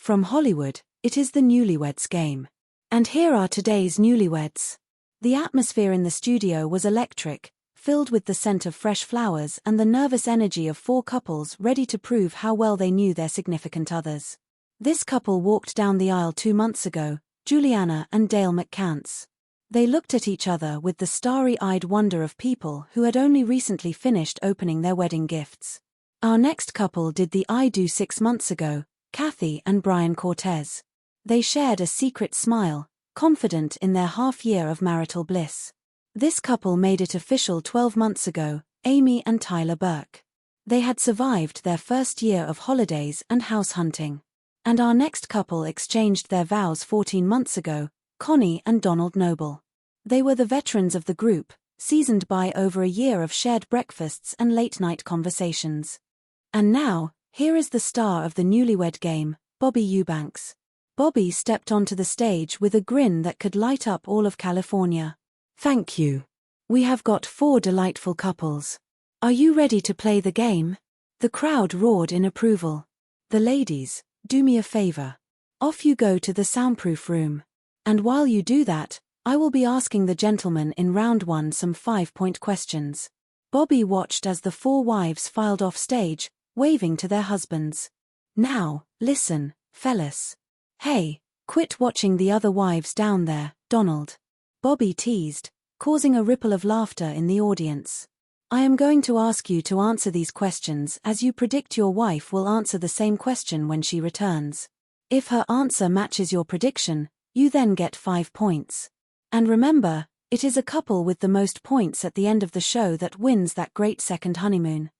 From Hollywood, it is the Newlyweds game. And here are today's Newlyweds. The atmosphere in the studio was electric, filled with the scent of fresh flowers and the nervous energy of four couples ready to prove how well they knew their significant others. This couple walked down the aisle 2 months ago, Juliana and Dale McCants. They looked at each other with the starry-eyed wonder of people who had only recently finished opening their wedding gifts. Our next couple did the I do 6 months ago, Kathy and Brian Cortez. They shared a secret smile, confident in their half-year of marital bliss. This couple made it official 12 months ago, Amy and Tyler Burke. They had survived their first year of holidays and house hunting. And our next couple exchanged their vows 14 months ago, Connie and Donald Noble. They were the veterans of the group, seasoned by over a year of shared breakfasts and late-night conversations. And now, here is the star of the Newlywed game, Bobby Eubanks. Bobby stepped onto the stage with a grin that could light up all of California. Thank you. We have got 4 delightful couples. Are you ready to play the game? The crowd roared in approval. The ladies, do me a favor. Off you go to the soundproof room. And while you do that, I will be asking the gentlemen in round 1 some 5-point questions. Bobby watched as the 4 wives filed off stage, waving to their husbands. Now, listen, fellas. Hey, quit watching the other wives down there, Donald. Bobby teased, causing a ripple of laughter in the audience. I am going to ask you to answer these questions as you predict your wife will answer the same question when she returns. If her answer matches your prediction, you then get 5 points. And remember, it is a couple with the most points at the end of the show that wins that great second honeymoon.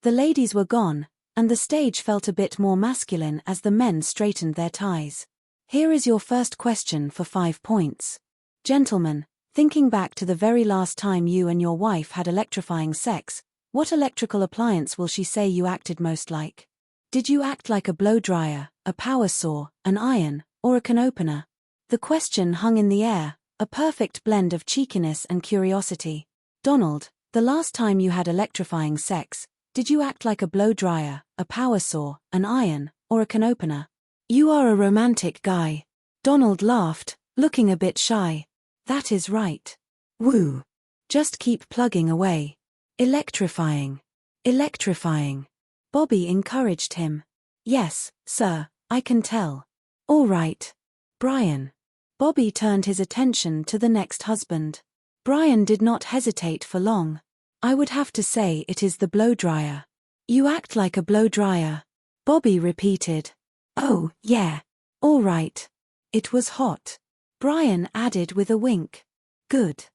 The ladies were gone, and the stage felt a bit more masculine as the men straightened their ties. Here is your first question for 5 points. Gentlemen, thinking back to the very last time you and your wife had electrifying sex, what electrical appliance will she say you acted most like? Did you act like a blow dryer, a power saw, an iron, or a can opener? The question hung in the air, a perfect blend of cheekiness and curiosity. Donald, the last time you had electrifying sex, did you act like a blow dryer, a power saw, an iron, or a can opener? You are a romantic guy. Donald laughed, looking a bit shy. That is right. Woo. Just keep plugging away. Electrifying. Electrifying. Bobby encouraged him. Yes, sir, I can tell. All right. Brian. Bobby turned his attention to the next husband. Brian did not hesitate for long. I would have to say it is the blow dryer. You act like a blow dryer. Bobby repeated. Oh, yeah. All right. It was hot. Brian added with a wink. Good.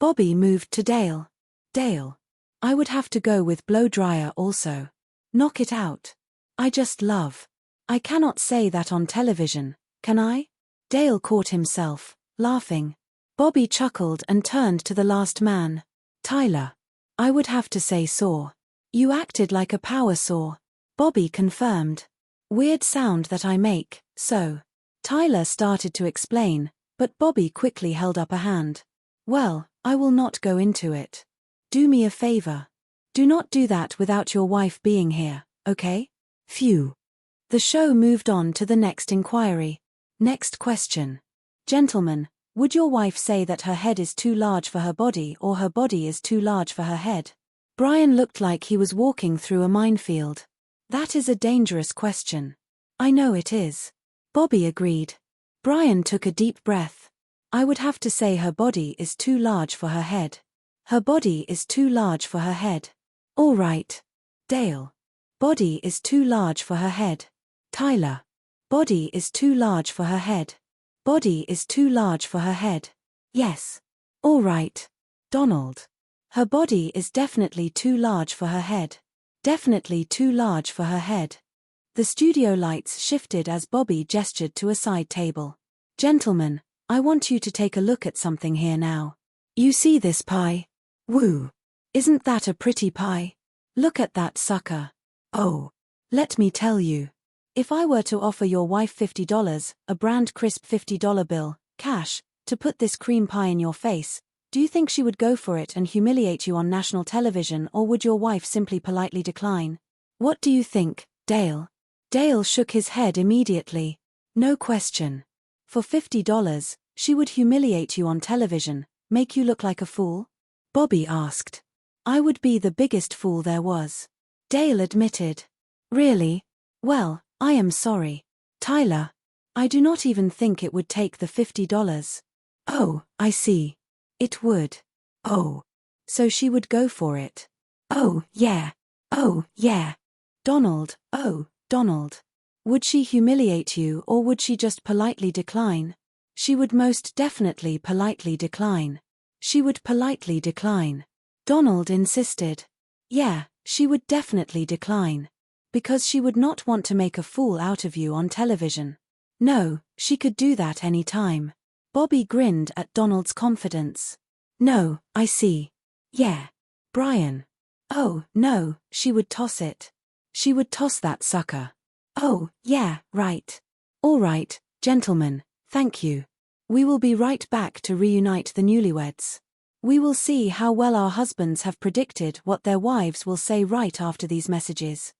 Bobby moved to Dale. Dale. I would have to go with blow dryer also. Knock it out. I just love. I cannot say that on television, can I? Dale caught himself, laughing. Bobby chuckled and turned to the last man. Tyler. I would have to say saw. You acted like a power saw. Bobby confirmed. Weird sound that I make, so. Tyler started to explain, but Bobby quickly held up a hand. Well, I will not go into it. Do me a favor. Do not do that without your wife being here, okay? Phew. The show moved on to the next inquiry. Next question. Gentlemen, would your wife say that her head is too large for her body or her body is too large for her head? Brian looked like he was walking through a minefield. That is a dangerous question. I know it is. Bobby agreed. Brian took a deep breath. I would have to say her body is too large for her head. Her body is too large for her head. All right. Dale. Body is too large for her head. Tyler. Body is too large for her head. Body is too large for her head. Yes. All right. Donald. Her body is definitely too large for her head. Definitely too large for her head. The studio lights shifted as Bobby gestured to a side table. Gentlemen, I want you to take a look at something here now. You see this pie? Woo. Isn't that a pretty pie? Look at that sucker. Oh. Let me tell you. If I were to offer your wife $50, a brand crisp $50 bill, cash, to put this cream pie in your face, do you think she would go for it and humiliate you on national television, or would your wife simply politely decline? What do you think, Dale? Dale shook his head immediately. No question. For $50, she would humiliate you on television, make you look like a fool? Bobby asked. I would be the biggest fool there was. Dale admitted. Really? Well, I am sorry. Tyler. I do not even think it would take the $50. Oh, I see. It would. Oh. So she would go for it. Oh, yeah. Oh, yeah. Donald, oh, Donald. Would she humiliate you or would she just politely decline? She would most definitely politely decline. She would politely decline. Donald insisted. Yeah, she would definitely decline. Because she would not want to make a fool out of you on television. No, she could do that any time. Bobby grinned at Donald's confidence. No, I see. Yeah. Brian. Oh, no, she would toss it. She would toss that sucker. Oh, yeah, right. All right, gentlemen, thank you. We will be right back to reunite the newlyweds. We will see how well our husbands have predicted what their wives will say right after these messages.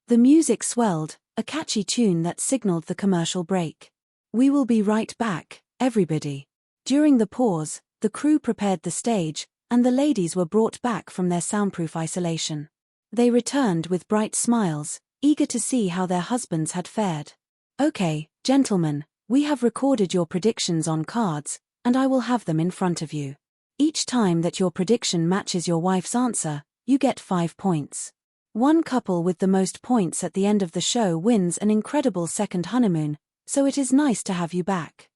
The music swelled, a catchy tune that signaled the commercial break. We will be right back, everybody. During the pause, the crew prepared the stage, and the ladies were brought back from their soundproof isolation. They returned with bright smiles, eager to see how their husbands had fared. Okay, gentlemen, we have recorded your predictions on cards, and I will have them in front of you. Each time that your prediction matches your wife's answer, you get 5 points. One couple with the most points at the end of the show wins an incredible second honeymoon, so it is nice to have you back.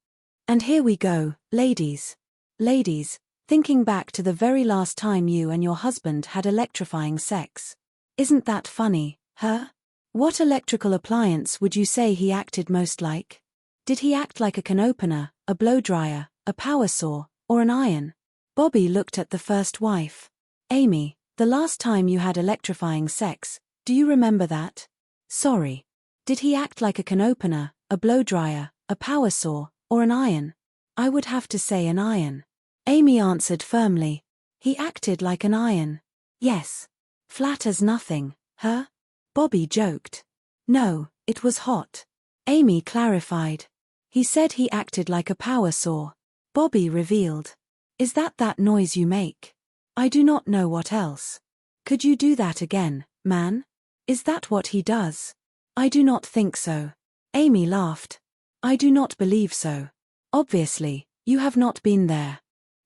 And here we go, ladies. Ladies, thinking back to the very last time you and your husband had electrifying sex. Isn't that funny, huh? What electrical appliance would you say he acted most like? Did he act like a can opener, a blow dryer, a power saw, or an iron? Bobby looked at the first wife. Amy, the last time you had electrifying sex, do you remember that? Sorry. Did he act like a can opener, a blow dryer, a power saw, or an iron? I would have to say an iron. Amy answered firmly. He acted like an iron. Yes. Flat as nothing, huh? Bobby joked. No, it was hot. Amy clarified. He said he acted like a power saw. Bobby revealed. Is that noise you make? I do not know what else. Could you do that again, man? Is that what he does? I do not think so. Amy laughed. I do not believe so. Obviously, you have not been there.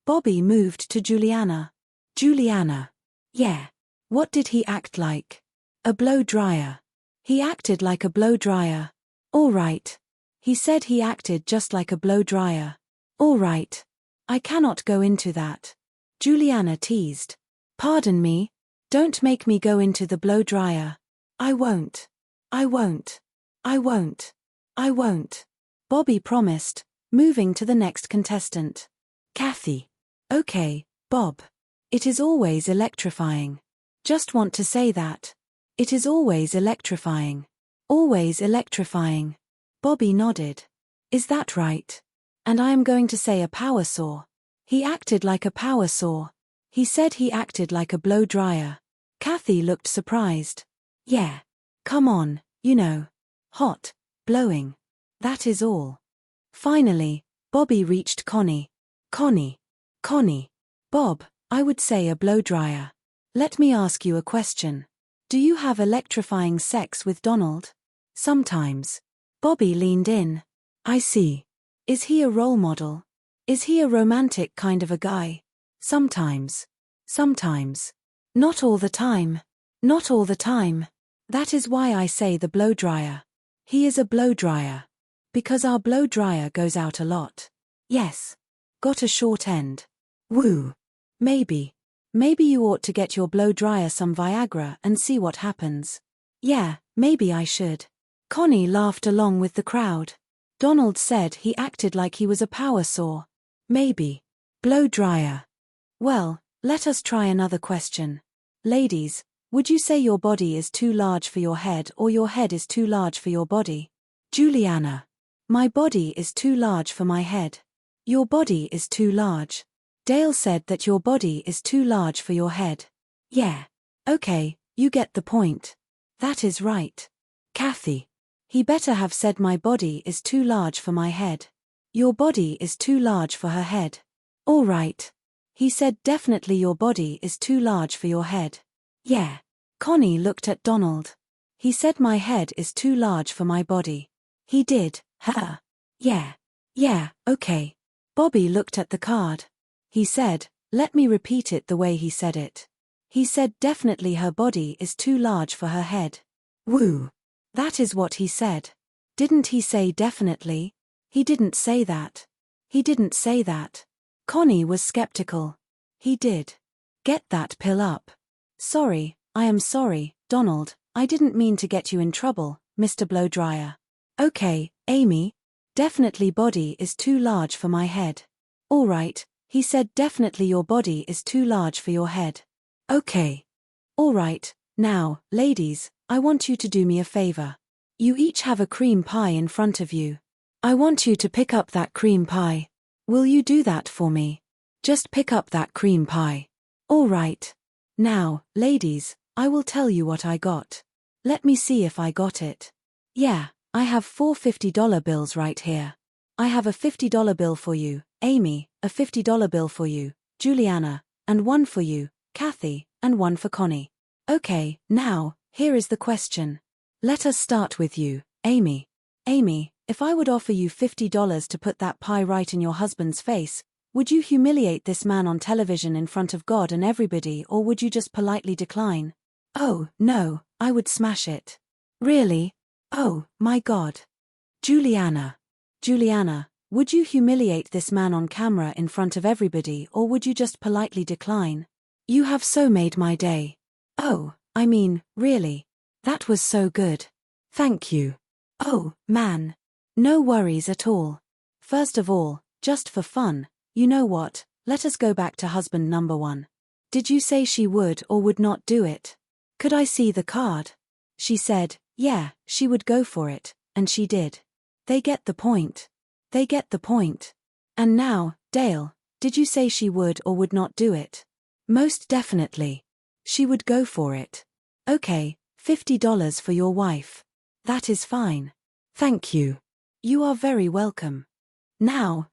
Bobby moved to Juliana. Juliana. Yeah. What did he act like? A blow dryer. He acted like a blow dryer. All right. He said he acted just like a blow dryer. All right. I cannot go into that. Juliana teased. Pardon me? Don't make me go into the blow dryer. I won't. I won't. I won't. I won't. Bobby promised, moving to the next contestant. Kathy. Okay, Bob. It is always electrifying. Just want to say that. It is always electrifying. Always electrifying. Bobby nodded. Is that right? And I am going to say a power saw. He acted like a power saw. He said he acted like a blow dryer. Kathy looked surprised. Yeah. Come on, you know. Hot, blowing. That is all. Finally, Bobby reached Connie. Connie. Connie. Bob, I would say a blow dryer. Let me ask you a question. Do you have electrifying sex with Donald? Sometimes. Bobby leaned in. I see. Is he a role model? Is he a romantic kind of a guy? Sometimes. Sometimes. Not all the time. Not all the time. That is why I say the blow dryer. He is a blow dryer. Because our blow dryer goes out a lot. Yes. Got a short end. Woo. Maybe. Maybe you ought to get your blow dryer some Viagra and see what happens. Yeah, maybe I should. Connie laughed along with the crowd. Donald said he acted like he was a power saw. Maybe. Blow dryer. Well, let us try another question. Ladies, would you say your body is too large for your head or your head is too large for your body? Juliana. My body is too large for my head. Your body is too large. Dale said that your body is too large for your head. Yeah. Okay, you get the point. That is right. Kathy. He better have said my body is too large for my head. Your body is too large for her head. All right. He said definitely your body is too large for your head. Yeah. Connie looked at Donald. He said my head is too large for my body. He did, huh? Yeah. Yeah, okay. Bobby looked at the card. He said, let me repeat it the way he said it. He said definitely her body is too large for her head. Woo. That is what he said. Didn't he say definitely? He didn't say that. He didn't say that. Connie was skeptical. He did. Get that pill up. Sorry, I am sorry, Donald, I didn't mean to get you in trouble, Mr. Blowdryer. Okay, Amy. Definitely body is too large for my head. All right, he said definitely your body is too large for your head. Okay. All right, now, ladies, I want you to do me a favor. You each have a cream pie in front of you. I want you to pick up that cream pie. Will you do that for me? Just pick up that cream pie. All right. Now, ladies, I will tell you what I got. Let me see if I got it. Yeah, I have 4 $50 bills right here. I have a $50 bill for you, Amy, a $50 bill for you, Juliana, and one for you, Kathy, and one for Connie. Okay, now, here is the question. Let us start with you, Amy. Amy, if I would offer you $50 to put that pie right in your husband's face, would you humiliate this man on television in front of God and everybody, or would you just politely decline? Oh, no, I would smash it. Really? Oh, my God. Juliana. Juliana, would you humiliate this man on camera in front of everybody, or would you just politely decline? You have so made my day. Oh, I mean, really. That was so good. Thank you. Oh, man. No worries at all. First of all, just for fun, you know what, let us go back to husband number 1. Did you say she would or would not do it? Could I see the card? She said, yeah, she would go for it, and she did. They get the point. They get the point. And now, Dale, did you say she would or would not do it? Most definitely. She would go for it. Okay, $50 for your wife. That is fine. Thank you. You are very welcome. Now,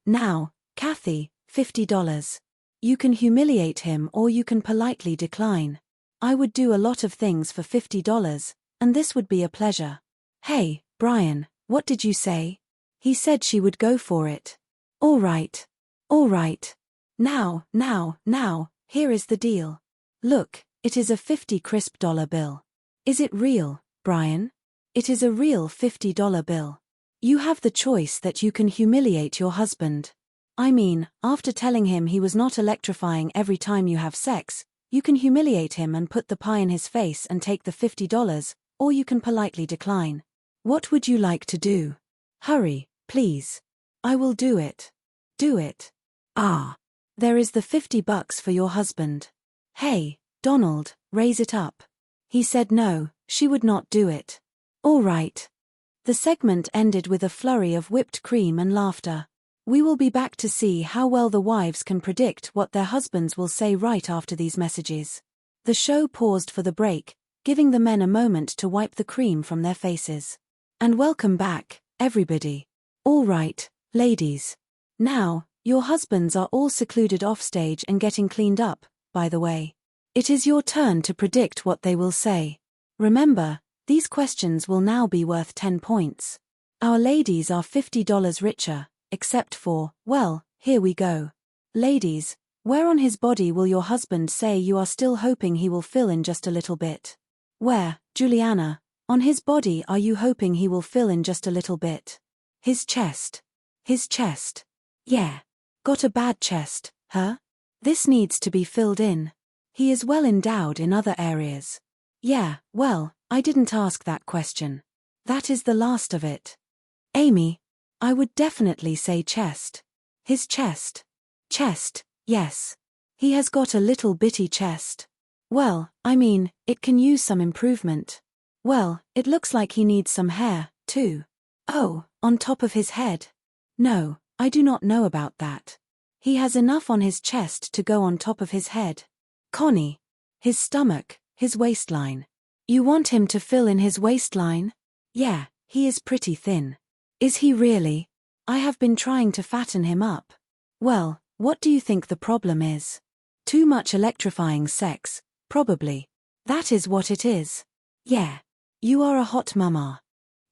Kathy, $50. You can humiliate him or you can politely decline. I would do a lot of things for $50, and this would be a pleasure. Hey, Brian, what did you say? He said she would go for it. All right. All right. Now, here is the deal. Look, it is a 50 crisp dollar bill. Is it real, Brian? It is a real $50 bill. You have the choice that you can humiliate your husband. I mean, after telling him he was not electrifying every time you have sex, you can humiliate him and put the pie in his face and take the $50, or you can politely decline. What would you like to do? Hurry, please. I will do it. Do it. Ah. There is the $50 for your husband. Hey, Donald, raise it up. He said no, she would not do it. All right. The segment ended with a flurry of whipped cream and laughter. We will be back to see how well the wives can predict what their husbands will say right after these messages. The show paused for the break, giving the men a moment to wipe the cream from their faces. And welcome back, everybody. All right, ladies. Now, your husbands are all secluded offstage and getting cleaned up, by the way. It is your turn to predict what they will say. Remember, these questions will now be worth 10 points. Our ladies are $50 richer, except for, well, here we go. Ladies, where on his body will your husband say you are still hoping he will fill in just a little bit? Where, Juliana, on his body are you hoping he will fill in just a little bit? His chest. His chest. Yeah. Got a bad chest, huh? This needs to be filled in. He is well endowed in other areas. Yeah, well, I didn't ask that question. That is the last of it. Amy, I would definitely say chest. His chest. Chest, yes. He has got a little bitty chest. Well, I mean, it can use some improvement. Well, it looks like he needs some hair, too. Oh, on top of his head? No, I do not know about that. He has enough on his chest to go on top of his head. Connie. His stomach, his waistline. You want him to fill in his waistline? Yeah, He is pretty thin. Is he really? I have been trying to fatten him up. Well, what do you think the problem is? Too much electrifying sex, probably. That is what it is. Yeah. You are a hot mama.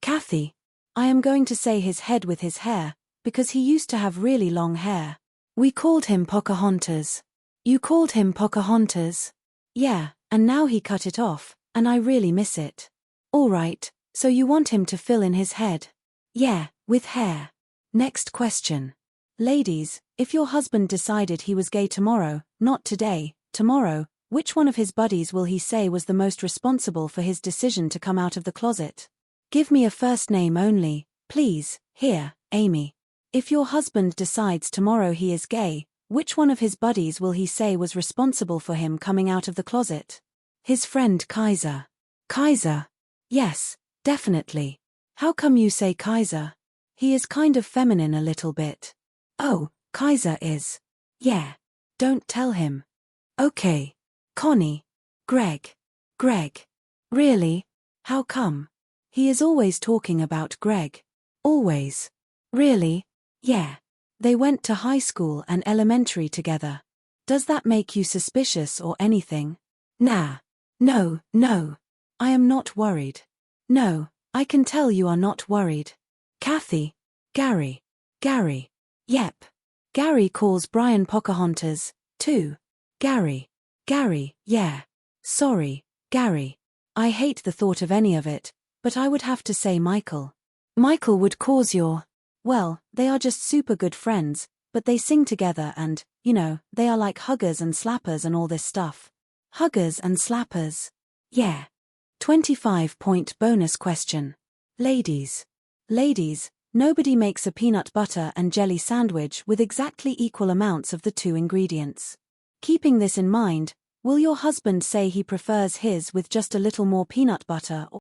Kathy. I am going to say his head with his hair, because he used to have really long hair. We called him Pocahontas. You called him Pocahontas? Yeah, and now he cut it off, and I really miss it. All right, so you want him to fill in his head? Yeah, with hair. Next question. Ladies, if your husband decided he was gay tomorrow, not today, tomorrow, which one of his buddies will he say was the most responsible for his decision to come out of the closet? Give me a first name only, please. Here, Amy. If your husband decides tomorrow he is gay, which one of his buddies will he say was responsible for him coming out of the closet? His friend Kaiser. Kaiser? Yes, definitely. How come you say Kaiser? He is kind of feminine a little bit. Oh, Kaiser is. Yeah. Don't tell him. Okay. Connie. Greg. Greg. Really? How come? He is always talking about Greg. Always. Really? Yeah. They went to high school and elementary together. Does that make you suspicious or anything? Nah. No, no. I am not worried. No, I can tell you are not worried. Kathy. Gary. Gary. Yep. Gary calls Brian Pocahontas, too. Gary. Gary, yeah. Sorry, Gary. I hate the thought of any of it, but I would have to say Michael. Michael would cause your... Well, they are just super good friends, but they sing together and, you know, they are like huggers and slappers and all this stuff. Huggers and slappers. Yeah. 25-point bonus question. Ladies. Ladies, nobody makes a peanut butter and jelly sandwich with exactly equal amounts of the two ingredients. Keeping this in mind, will your husband say he prefers his with just a little more peanut butter